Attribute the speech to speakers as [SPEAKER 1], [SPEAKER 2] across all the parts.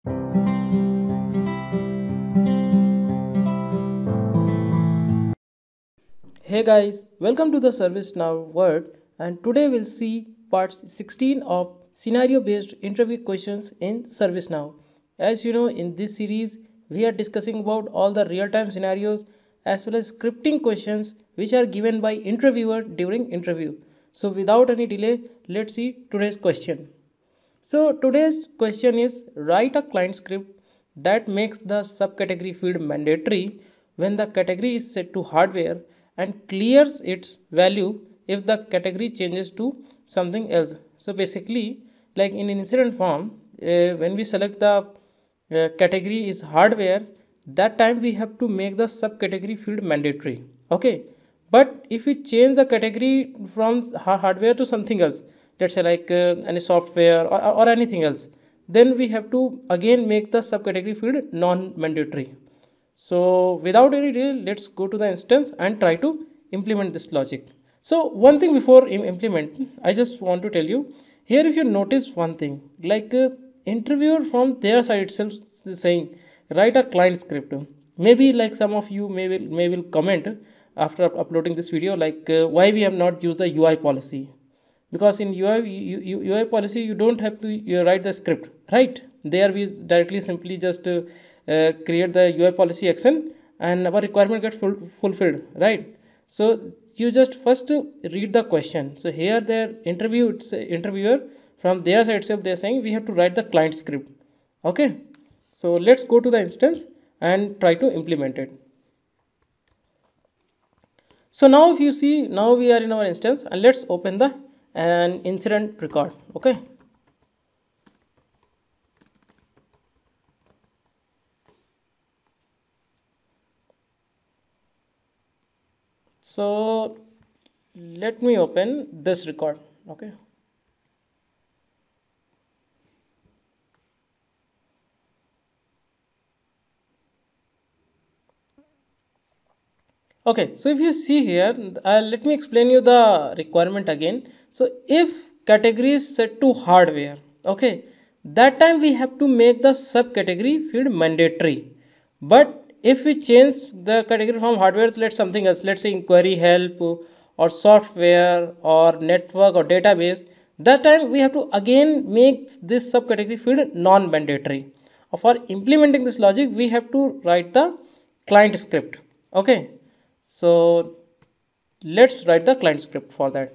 [SPEAKER 1] Hey guys, welcome to the ServiceNow world, and today we'll see part 16 of scenario based interview questions in ServiceNow. As you know, in this series we are discussing about all the real-time scenarios as well as scripting questions which are given by interviewer during interview. So without any delay, let's see today's question. So today's question is, write a client script that makes the subcategory field mandatory when the category is set to hardware and clears its value if the category changes to something else. So basically, like in an incident form, when we select the category is hardware, that time we have to make the subcategory field mandatory. Okay, but if we change the category from hardware to something else, let's say like any software or anything else, then we have to again make the subcategory field non-mandatory. So without any delay, let's go to the instance and try to implement this logic. So one thing before implement, I just want to tell you here, if you notice one thing, like interviewer from their side itself is saying write a client script. Maybe like some of you may will comment after uploading this video, like why we have not used the UI policy, because in UI policy you don't have to write the script, right? There we directly simply just create the UI policy action and our requirement gets fulfilled, right? So you just first read the question. So here their interviewer from their side itself, they're saying we have to write the client script. Okay, so let's go to the instance and try to implement it. So now if you see, now we are in our instance and let's open the an incident record. Okay, so let me open this record. Okay, okay, so if you see here, let me explain you the requirement again. So if category is set to hardware, okay, that time we have to make the subcategory field mandatory. But if we change the category from hardware to let's something else, let's say inquiry help or software or network or database, that time we have to again make this subcategory field non-mandatory. For implementing this logic, we have to write the client script. Okay, so let's write the client script for that.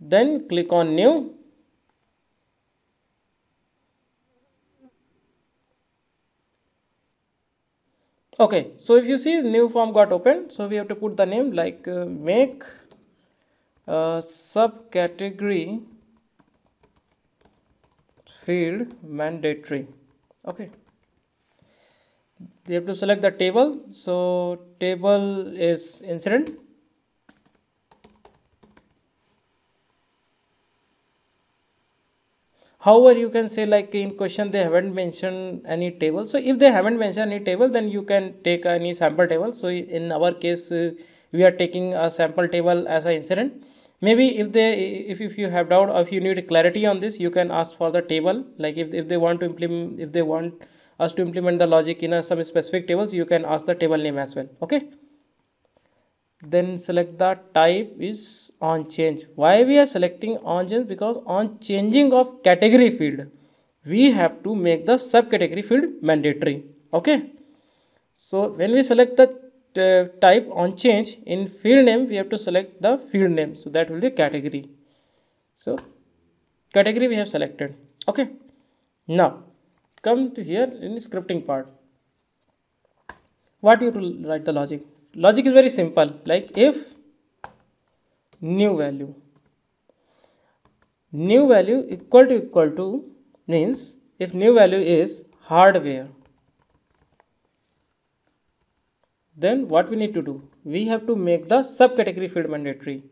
[SPEAKER 1] Then click on new. Okay, so if you see new form got opened, so we have to put the name like make subcategory field mandatory. Okay, we have to select the table. So table is incident. However, you can say like in question they haven't mentioned any table. So if they haven't mentioned any table, then you can take any sample table. So in our case, we are taking a sample table as an incident. Maybe if you have doubt or if you need clarity on this, you can ask for the table. Like if they want to implement, if they want us to implement the logic in some specific tables, you can ask the table name as well. Okay, then select the type is on change. Why we are selecting on change? Because on changing of category field, we have to make the subcategory field mandatory. Okay, so when we select the type on change, in field name we have to select the field name, so that will be category. So category we have selected. Okay, now come to here in the scripting part. What you have to write the logic? Logic is very simple, like if new value equal to means if new value is hardware, then what we need to do? We have to make the subcategory field mandatory.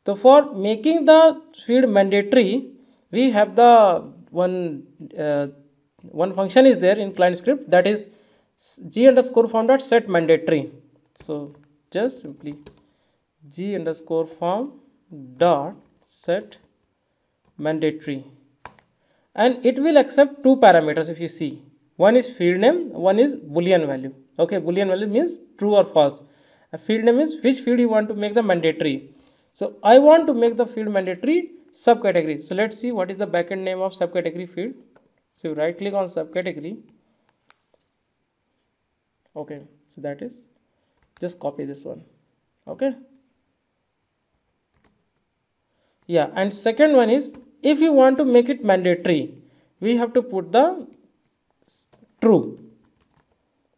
[SPEAKER 1] So for making the field mandatory, we have the one function is there in client script, that is g underscore form dot set mandatory. So just simply g underscore form dot set mandatory, and it will accept two parameters. If you see, one is field name, one is boolean value. Okay, boolean value means true or false. A field name is which field you want to make the mandatory. So I want to make the field mandatory subcategory. So let's see what is the backend name of subcategory field. So right click on subcategory. Okay, so that is, just copy this one. Okay, yeah, and second one is, if you want to make it mandatory, we have to put the true.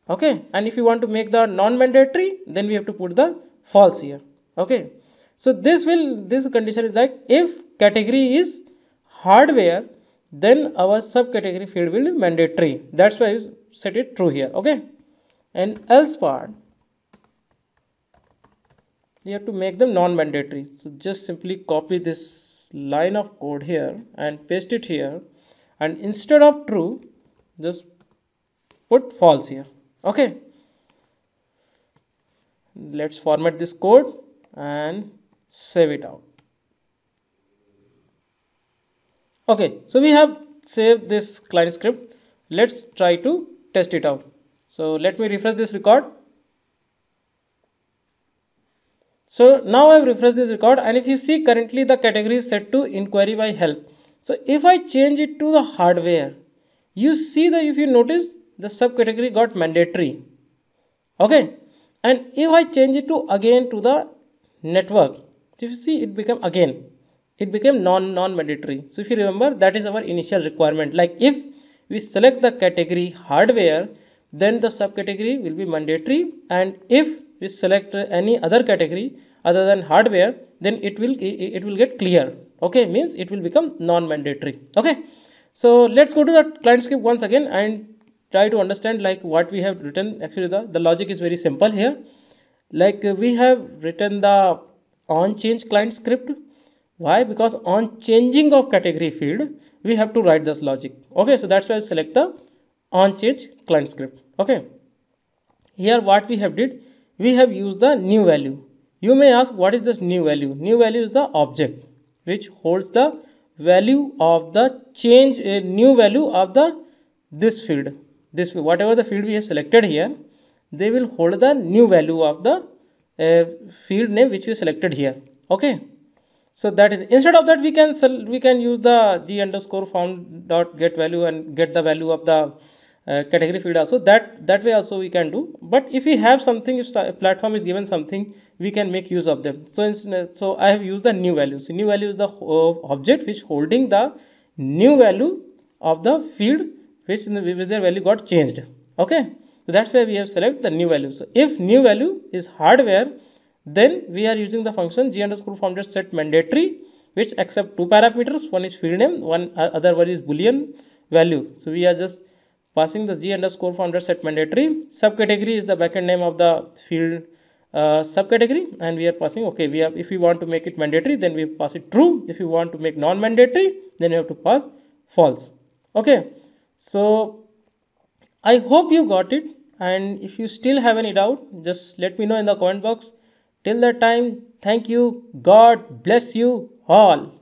[SPEAKER 1] Okay, and if you want to make the non-mandatory, then we have to put the false here. Okay, so this condition is that if category is hardware, then our subcategory field will be mandatory. That's why I set it true here. Okay, and else part, you have to make them non-mandatory. So just simply copy this line of code here and paste it here, and instead of true, just put false here. Okay, let's format this code and save it out. Okay, so we have saved this client script. Let's try to test it out. So let me refresh this record. So now I have refreshed this record, and if you see, currently the category is set to inquiry by help. So if I change it to the hardware, you see that if you notice, the subcategory got mandatory. Okay, and if I change it to again to the network, if you see, it became non-mandatory. So if you remember, that is our initial requirement. Like if we select the category hardware, then the subcategory will be mandatory, and if we select any other category other than hardware, then it will get clear. Okay, means it will become non-mandatory. Okay, so let's go to the client script once again and try to understand like what we have written. Actually the logic is very simple here. Like we have written the on change client script. Why? Because on changing of category field, we have to write this logic. Okay, so that's why I select the on change client script. Okay, here what we have did, we have used the new value. You may ask, what is this new value? New value is the object which holds the value of the change, new value of the this field. This whatever the field we have selected here, they will hold the new value of the field name which we selected here. Okay, so that is, instead of that, we can use the g underscore found dot get value and get the value of the category field also. That way also we can do. But if we have something, if a platform is given something, we can make use of them. So I have used the new value. So new value is the object which holding the new value of the field which their value got changed. Okay, so that's why we have select the new value. So if new value is hardware, then we are using the function g underscore form dot set mandatory, which accept two parameters. One is field name, other one is boolean value. So we are just passing the g underscore form dot set mandatory. Subcategory is the backend name of the field subcategory, and we are passing, okay, if we want to make it mandatory, then we pass it true. If you want to make non-mandatory, then you have to pass false. Okay, so I hope you got it, and if you still have any doubt, just let me know in the comment box. Till that time, thank you. God bless you all.